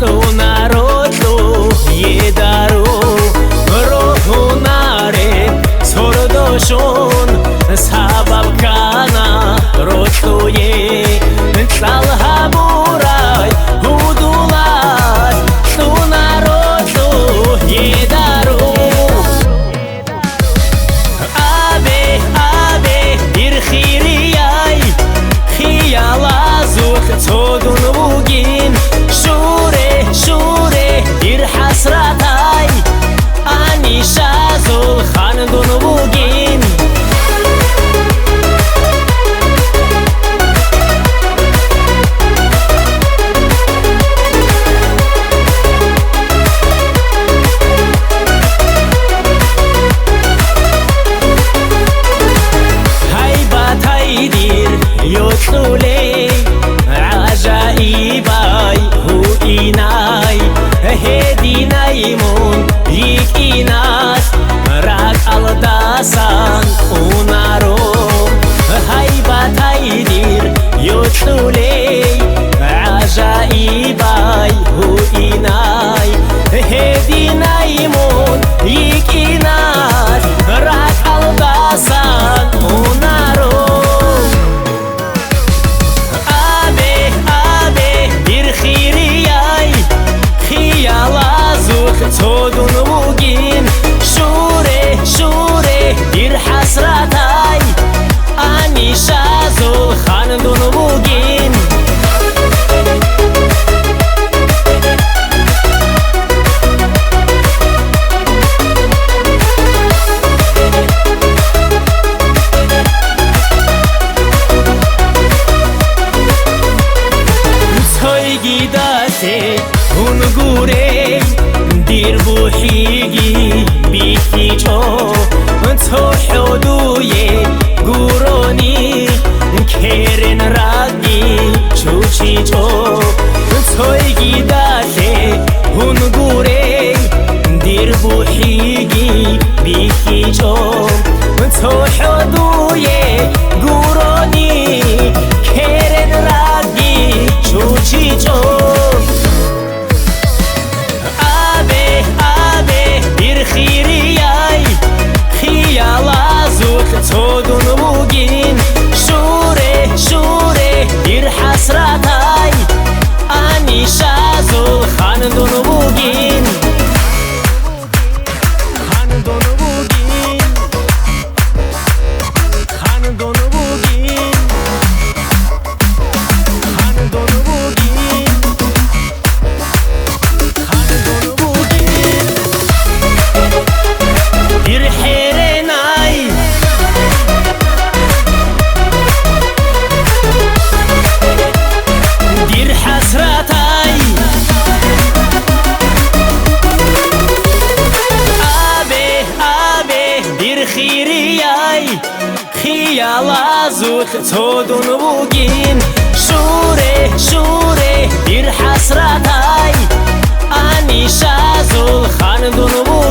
Lunarotlu yedaru rohunare sordoshon sabab kana rotluye tlalhaburai hudulat Lunarotlu yedaru Abe abe irkhiriyai khiyalazuk todun bugin شوره دیر حسرتای آنی شازل خاندون بگین های باتای دیر یوتلولی عجایبای inay hedinaymun yikinas rak aldasan unaro haybataydir yotluley ajaibay hu inay hedinaymun yikinas rak aldasan unaro تودون بگین شوره دیر حسرتای آنی شازل خاندون بگین توی گیداته اون گوره دیر بوحیگی بیکی چو تو حدوی گورونی کرن راگی چوچی چو توی گیداته اون گوره دیر بوحیگی بیکی چو تو حدوی گورونی کرن راگی چوچی چو خيرياي خيالازوك تودون بوغين شوره دير حسرتاي اني شازل خاندون بوغين خاندون بوغين خاندون بوغين خاندون بوغين خاندون بوغين دیر حیرنای دیر حسرتای آبه دیر خیریای خیالازوک تودون بگین شوره دیر حسرتای آنی شازل خاندون بگین